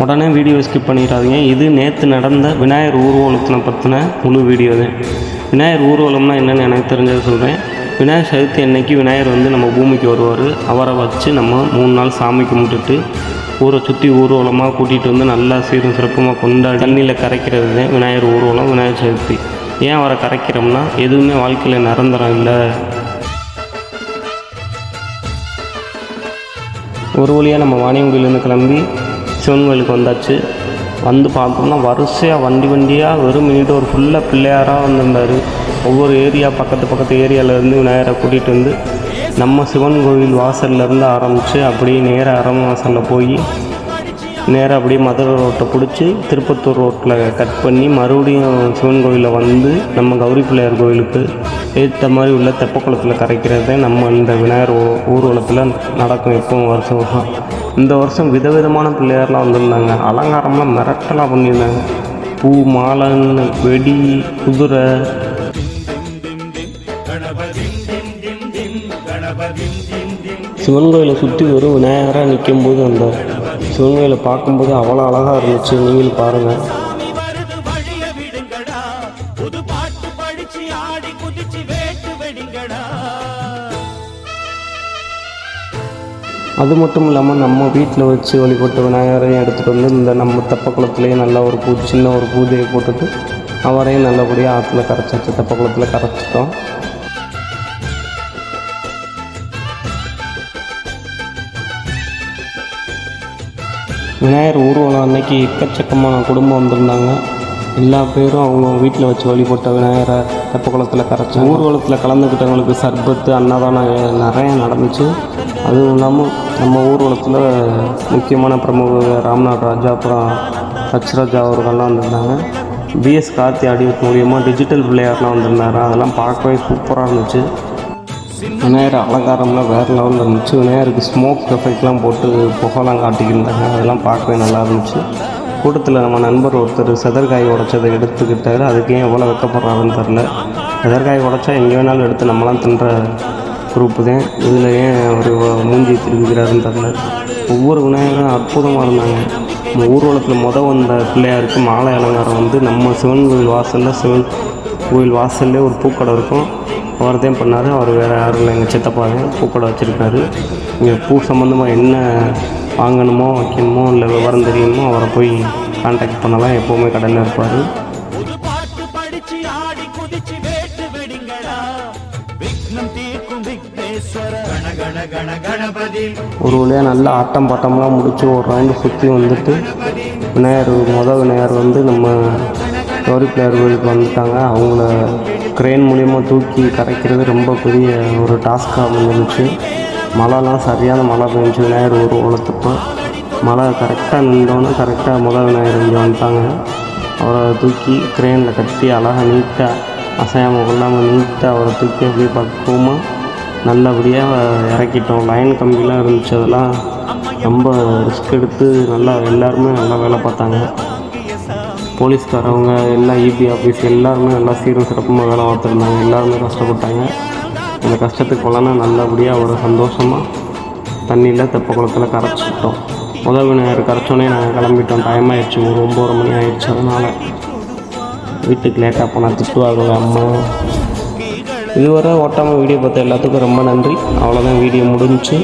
உடனே video skip பண்ணிடாதீங்க. இது நேற்று நடந்த விநாயகர் ஊர்வலத்தினை பற்றின முழு வீடியோ தான். விநாயகர் ஊர்வலம்னா என்னென்னு எனக்கு தெரிஞ்சதை சொல்கிறேன். விநாயகர் சதுர்த்தி அன்னைக்கு விநாயகர் வந்து நம்ம பூமிக்கு வருவார். அவரை வச்சு நம்ம 3 நாள் சாமி கும்பிட்டுட்டு ஊரை சுற்றி ஊர்வலமாக கூட்டிகிட்டு வந்து நல்லா சீரும் சிறப்புமாக கொண்டாடி தண்ணியில் கரைக்கிறது தான் விநாயகர் ஊர்வலம், விநாயகர் சதுர்த்தி. ஏன் அவரை கரைக்கிறோம்னா எதுவுமே வாழ்க்கையில் நிரந்தரம் இல்லை. ஒரு வழியாக நம்ம வாணியங்குடியிலேருந்து கிளம்பி சிவன் கோயிலுக்கு வந்தாச்சு. வந்து பார்த்தோம்னா வரிசையாக வண்டியாக வெறும் மினிட்டு ஒரு ஃபுல்லாக பிள்ளையாராக வந்திருந்தார். ஒவ்வொரு ஏரியா பக்கத்து ஏரியாவிலேருந்து விநாயகரை கூட்டிகிட்டு வந்து நம்ம சிவன் கோவில் வாசல்லேருந்து ஆரம்பித்து அப்படியே நேராக அரம வாசலில் போய் நேராக அப்படியே மதுரை ரோட்டை பிடிச்சி திருப்பத்தூர் ரோட்டில் கட் பண்ணி மறுபடியும் சிவன் கோவிலில் வந்து நம்ம கௌரி பிள்ளையார் கோவிலுக்கு ஏற்ற மாதிரி உள்ள தெப்பக்குளத்தில் கரைக்கிறதே நம்ம இந்த விநாயகர் ஊர்வலத்தில் நடக்கும். எப்பவும் வருஷம் இந்த வருஷம் விதவிதமான பிள்ளையார்லாம் வந்திருந்தாங்க. அலங்காரம்லாம் மிரட்டலாக பண்ணியிருந்தாங்க. பூ மாலைன்னு வெடி குதிரை. சிவன் கோயிலை சுற்றி ஒரு விநாயகராக நிற்கும்போது அந்த சிவன் கோயிலை பார்க்கும்போது அவ்வளோ அழகாக இருந்துச்சு. நீங்களும் பாருங்கள். அது மட்டும் இல்லாமல் நம்ம வீட்டில் வச்சு வழிபட்ட விநாயகரையும் எடுத்துகிட்டு வந்து இந்த நம்ம தெப்பக்குளத்துலேயே நல்லா ஒரு சின்ன ஒரு பூஜையை போட்டுட்டு அவரையும் நல்லபடியாக ஆற்றுல கரைச்சாச்சு. தெப்பக்குளத்தில் கரைச்சிட்டோம். விநாயகர் ஊர்வலம் அன்னைக்கு எக்கச்சக்கமான குடும்பம் வந்திருந்தாங்க. எல்லா பேரும் அவங்க வீட்டில் வச்சு வழிபட்ட விநாயகரை தெப்பக்குளத்தில் கரைச்சி ஊர்வலத்தில் கலந்துக்கிட்டவங்களுக்கு சர்பத்து அன்னதானம் நிறையா நடந்துச்சு. அதுவும் இல்லாமல் நம்ம ஊர்வலத்தில் முக்கியமான பிரமுகர் ராம்நாத் ராஜா அப்புறம் ஹச்ராஜா அவர்கள்லாம் வந்திருந்தாங்க. பிஎஸ் கார்த்தி ஆடியோ மூலியமாக டிஜிட்டல் பிள்ளையார்லாம் வந்திருந்தாரு. அதெல்லாம் பார்க்கவே சூப்பராக இருந்துச்சு. விநாயகர் அலங்காரம்லாம் வேறு லெவலில் இருந்துச்சு. விநாயகருக்கு ஸ்மோக் எஃபெக்ட்லாம் போட்டு புகைலாம் காட்டிக்கிருந்தாங்க. அதெல்லாம் பார்க்கவே நல்லா இருந்துச்சு. கூட்டத்தில் நம்ம நண்பர் ஒருத்தர் செதற்காய் உடைச்சதை எடுத்துக்கிட்டார். அதுக்கு ஏன் எவ்வளோ வெக்கப்படுறாருன்னு தெரில. செதற்காய் உடைச்சா எங்கே வேணாலும் எடுத்து நம்மளாம் தின்ற குரூப்பு தான். இதில் ஏன் ஒரு மூஞ்சி திருக்கிறாருன்னு தெரில. ஒவ்வொரு விநாயகரும் அற்புதமாக இருந்தாங்க. நம்ம ஊர்வலத்தில் வந்த பிள்ளையாருக்கு மாலை அலங்காரம் வந்து நம்ம சிவன் கோவில் வாசல்லே ஒரு பூக்கடை இருக்கும். அவர் தான் பண்ணார். அவர் வேறு யாரும் இல்லை, எங்கள் சித்தப்பா தான் பூக்கடை வச்சுருக்காரு. இங்கே பூ சம்மந்தமாக என்ன வாங்கணுமோ வைக்கணுமோ இல்லை விவரம் தெரியுமோ அவரை போய் கான்டாக்ட் பண்ணலாம். எப்போவுமே கடையில் இருப்பார். ஒரு வழியாக நல்ல ஆட்டம் பாட்டம்லாம் முடித்து ஒரு ரவுண்டு சுற்றி வந்துட்டு விநாயகர் வந்து நம்ம கௌரி பிள்ளையார் கோயிலுக்கு வந்துட்டாங்க. அவங்கள க்ரெயின் மூலியமாக தூக்கி கரைக்கிறது ரொம்ப பெரிய ஒரு டாஸ்க்காக வந்துருந்துச்சு. மழைலாம் சரியான மழை பெஞ்சிச்சு. விநாயகர் ஊர்வலத்துப்போ மழை கரெக்டாக நின்றோன்னே கரெக்டாக விநாயகர் இங்கே வந்துட்டாங்க. அவரை தூக்கி க்ரெயினில் கட்டி அழகாக நீட்டாக அசையாமல் கொள்ளாமல் நீட்டாக அவரை தூக்கி அப்படியே பக்குவமாக நல்லபடியாக இறக்கிட்டோம். லைன் கம்பிலாம் இருந்துச்சு. அதெல்லாம் ரொம்ப ரிஸ்க் எடுத்து நல்லா எல்லாருமே நல்லா வேலை பார்த்தாங்க. போலீஸ்காரவங்க எல்லாம் இபி ஆஃபீஸ் எல்லாருமே நல்லா சீரும் சிறப்புமாக வேலை பார்த்துருந்தாங்க. எல்லாருமே கஷ்டப்பட்டாங்க. அந்த கஷ்டத்துக்கு போகலான்னா நல்லபடியாக ஒரு சந்தோஷமாக தண்ணியில் தெப்பக்குளத்தில் கரைச்சிக்கிட்டோம். விநாயகர் கரைச்சோன்னே நாங்கள் கிளம்பிட்டோம். டைம் ஆகிடுச்சு, ஒரு 9:30 மணி ஆகிடுச்சு. அதனால் வீட்டுக்கு லேட்டாக போனால் திட்டுவாங்க அம்மா. இதுவரை ஓட்டாமல் வீடியோ பார்த்த எல்லாத்துக்கும் ரொம்ப நன்றி. அவ்வளோதான், வீடியோ முடிஞ்சிச்சு.